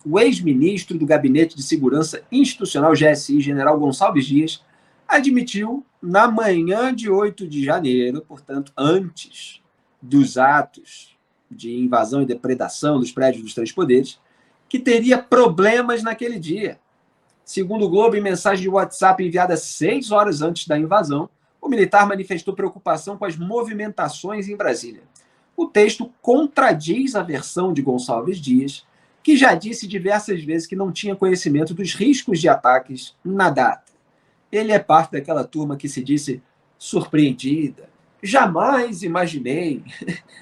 o ex-ministro do Gabinete de Segurança Institucional, GSI, general Gonçalves Dias, admitiu, na manhã de 8 de janeiro, portanto, antes dos atos de invasão e depredação dos prédios dos três poderes, que teria problemas naquele dia. Segundo o Globo, em mensagem de WhatsApp enviada 6 horas antes da invasão, o militar manifestou preocupação com as movimentações em Brasília. O texto contradiz a versão de Gonçalves Dias, que já disse diversas vezes que não tinha conhecimento dos riscos de ataques na data. Ele é parte daquela turma que se disse surpreendida. Jamais imaginei.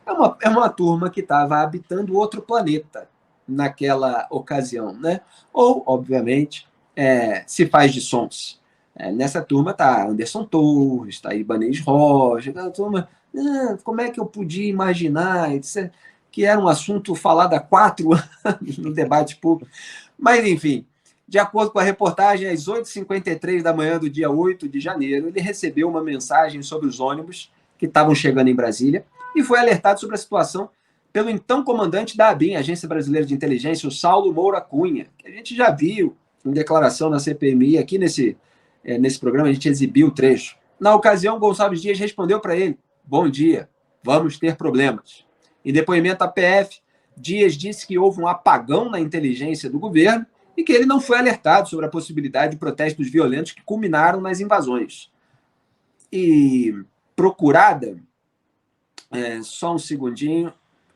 É uma turma que estava habitando outro planeta naquela ocasião, né? Ou, obviamente, se faz de sons. Nessa turma está Anderson Torres, está Ibanez Rocha, aquela turma. Como é que eu podia imaginar que era um assunto falado há 4 anos no debate público? Mas, enfim, de acordo com a reportagem, às 8h53 da manhã do dia 8 de janeiro, ele recebeu uma mensagem sobre os ônibus que estavam chegando em Brasília e foi alertado sobre a situação pelo então comandante da ABIN, Agência Brasileira de Inteligência, o Saulo Moura Cunha, que a gente já viu em declaração na CPMI, aqui nesse programa a gente exibiu o trecho. Na ocasião, Gonçalves Dias respondeu para ele: bom dia, vamos ter problemas. Em depoimento à PF, Dias disse que houve um apagão na inteligência do governo e que ele não foi alertado sobre a possibilidade de protestos violentos que culminaram nas invasões. E procurada, só um segundinho,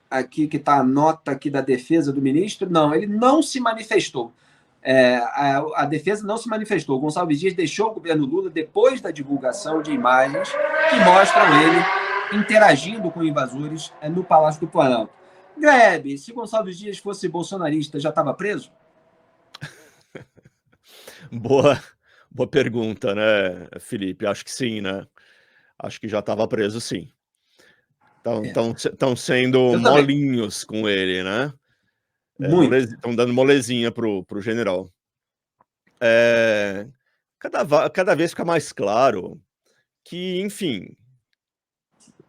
aqui que está a nota aqui da defesa do ministro, não, ele não se manifestou. A defesa não se manifestou. Gonçalves Dias deixou o governo Lula depois da divulgação de imagens que mostram ele interagindo com invasores no Palácio do Planalto. Grebe, se Gonçalves Dias fosse bolsonarista, já estava preso? Boa pergunta, né, Felipe? Acho que sim, né? Acho que já estava preso, sim. Estão sendo molinhos com ele, né? Estão dando molezinha pro general. Cada vez fica mais claro que, enfim,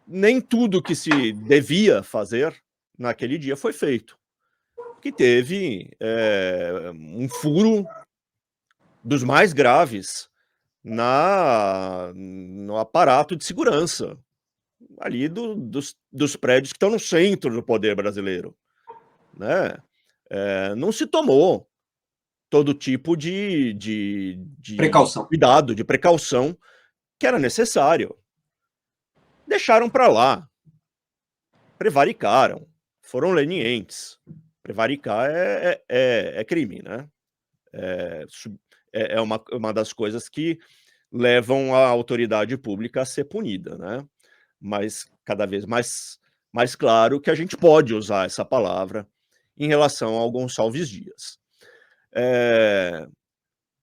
nem tudo que se devia fazer naquele dia foi feito. Que teve um furo dos mais graves no aparato de segurança ali dos prédios que estão no centro do poder brasileiro, né? Não se tomou todo tipo de precaução. Cuidado, de precaução que era necessário. Deixaram para lá, prevaricaram, foram lenientes. Prevaricar é crime, né? É uma das coisas que levam a autoridade pública a ser punida, né? Mas cada vez mais claro que a gente pode usar essa palavra em relação ao Gonçalves Dias.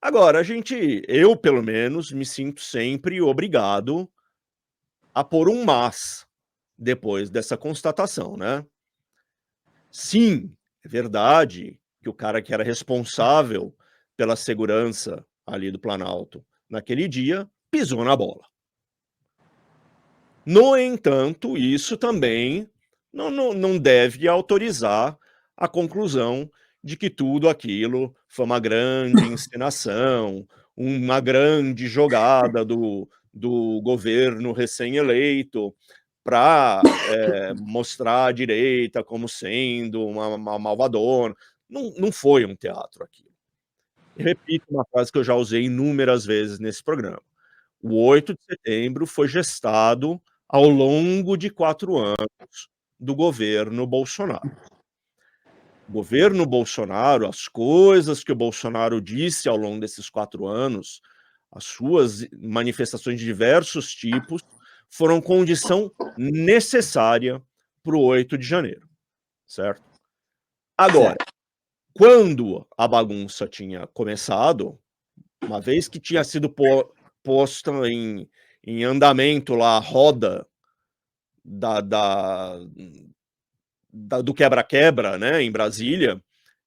Agora, eu pelo menos me sinto sempre obrigado a pôr um mas depois dessa constatação, né? Sim, é verdade que o cara que era responsável pela segurança ali do Planalto naquele dia pisou na bola. No entanto, isso também não deve autorizar a conclusão de que tudo aquilo foi uma grande encenação, uma grande jogada do governo recém-eleito para mostrar a direita como sendo uma malvadona. Não foi um teatro aquilo. Repito uma frase que eu já usei inúmeras vezes nesse programa. O 8 de setembro foi gestado ao longo de 4 anos do governo Bolsonaro. O governo Bolsonaro, as coisas que o Bolsonaro disse ao longo desses 4 anos, as suas manifestações de diversos tipos, foram condição necessária para o 8 de janeiro, certo? Agora, quando a bagunça tinha começado, uma vez que tinha sido posta em andamento lá a roda do quebra-quebra, né, em Brasília,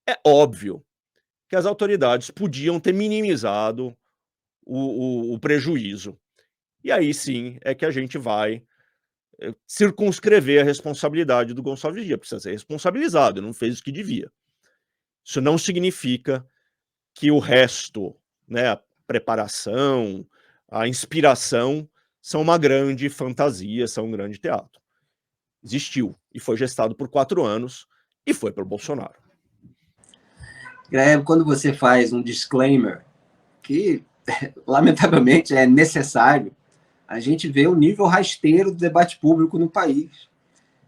é óbvio que as autoridades podiam ter minimizado o prejuízo. E aí sim é que a gente vai circunscrever a responsabilidade do Gonçalves Dias. Precisa ser responsabilizado, não fez o que devia. Isso não significa que o resto, né, a preparação, a inspiração, são uma grande fantasia, são um grande teatro. Existiu e foi gestado por 4 anos e foi pelo Bolsonaro. Quando você faz um disclaimer, que lamentavelmente é necessário, a gente vê o nível rasteiro do debate público no país.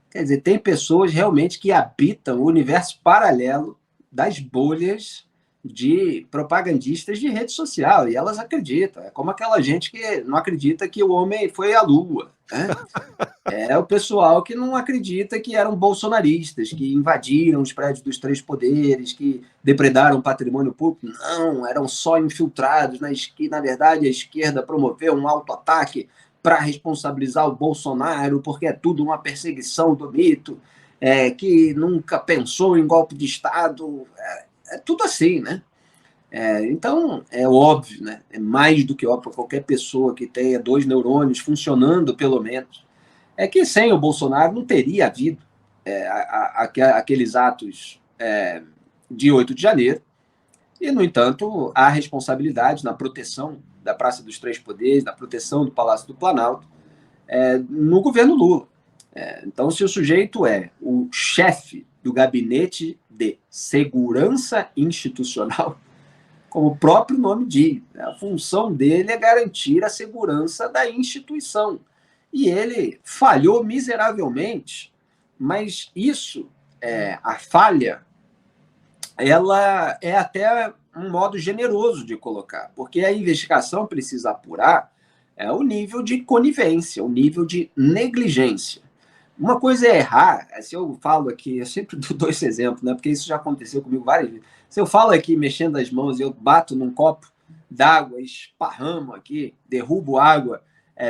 Quer dizer, tem pessoas realmente que habitam o universo paralelo das bolhas de propagandistas de rede social, e elas acreditam. É como aquela gente que não acredita que o homem foi à Lua, né? É o pessoal que não acredita que eram bolsonaristas, que invadiram os prédios dos três poderes, que depredaram o patrimônio público. Não, eram só infiltrados na verdade, a esquerda promoveu um auto-ataque para responsabilizar o Bolsonaro, porque é tudo uma perseguição do mito, que nunca pensou em golpe de Estado. É tudo assim, né? Então, é óbvio, né? É mais do que óbvio para qualquer pessoa que tenha 2 neurônios funcionando, pelo menos, é que sem o Bolsonaro não teria havido aqueles atos de 8 de janeiro, e, no entanto, há responsabilidade na proteção da Praça dos Três Poderes, na proteção do Palácio do Planalto, no governo Lula. Então, se o sujeito é o chefe do Gabinete de Segurança Institucional, como o próprio nome diz, a função dele é garantir a segurança da instituição. E ele falhou miseravelmente, mas isso, a falha, ela é até um modo generoso de colocar, porque a investigação precisa apurar o nível de conivência, o nível de negligência. Uma coisa é errar, se eu falo aqui, eu sempre dou esse exemplo, né, porque isso já aconteceu comigo várias vezes. Se eu falo aqui mexendo as mãos e eu bato num copo d'água, esparramo aqui, derrubo água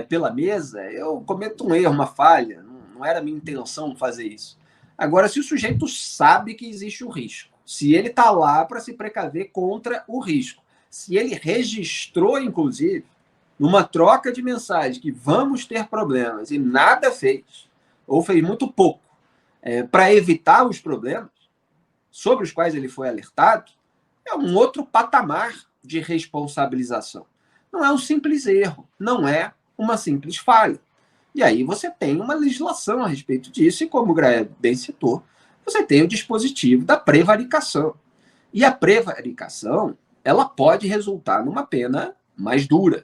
pela mesa, eu cometo um erro, uma falha, não era minha intenção fazer isso. Agora, se o sujeito sabe que existe o risco, se ele está lá para se precaver contra o risco, se ele registrou, inclusive, numa troca de mensagem que vamos ter problemas e nada fez, ou fez muito pouco, para evitar os problemas sobre os quais ele foi alertado, é um outro patamar de responsabilização. Não é um simples erro, não é uma simples falha. E aí você tem uma legislação a respeito disso, e como o Graé bem citou, você tem o dispositivo da prevaricação. E a prevaricação, ela pode resultar numa pena mais dura.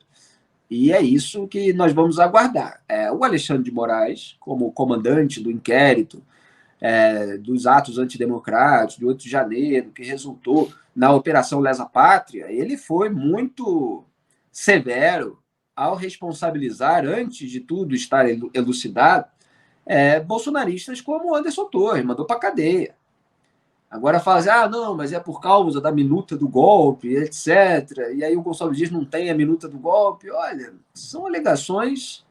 E é isso que nós vamos aguardar. O Alexandre de Moraes, como comandante do inquérito, dos atos antidemocráticos, de 8 de janeiro, que resultou na Operação Lesa Pátria, ele foi muito severo ao responsabilizar, antes de tudo estar elucidado, bolsonaristas como Anderson Torres, mandou para a cadeia. Agora fala assim, não, mas é por causa da minuta do golpe, etc. E aí o Gonçalves Dias não tem a minuta do golpe. Olha, são alegações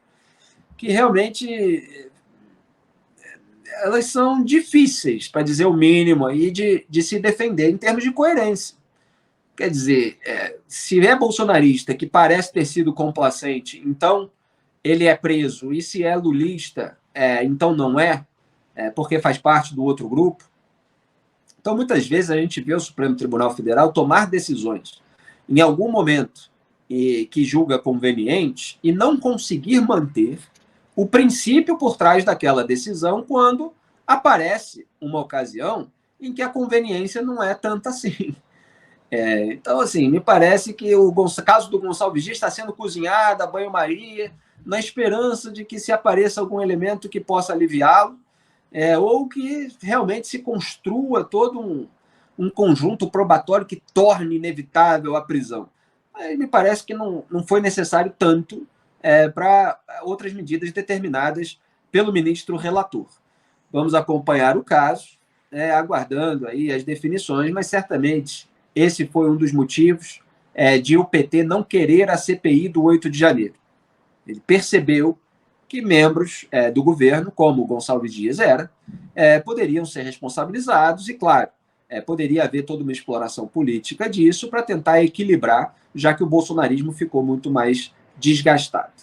que realmente elas são difíceis, para dizer o mínimo, aí, de se defender em termos de coerência. Quer dizer, se é bolsonarista que parece ter sido complacente, então ele é preso, e se é lulista, então não porque faz parte do outro grupo. Então, muitas vezes, a gente vê o Supremo Tribunal Federal tomar decisões em algum momento que julga conveniente e não conseguir manter o princípio por trás daquela decisão quando aparece uma ocasião em que a conveniência não é tanta assim. Então, assim, me parece que o caso do Gonçalves Dias está sendo cozinhado a banho-maria, na esperança de que se apareça algum elemento que possa aliviá-lo, ou que realmente se construa todo um conjunto probatório que torne inevitável a prisão. Aí me parece que não foi necessário tanto para outras medidas determinadas pelo ministro relator. Vamos acompanhar o caso, aguardando aí as definições, mas certamente esse foi um dos motivos de o PT não querer a CPI do 8 de janeiro. Ele percebeu que membros do governo, como o Gonçalves Dias poderiam ser responsabilizados e, claro, poderia haver toda uma exploração política disso para tentar equilibrar, já que o bolsonarismo ficou muito mais desgastado.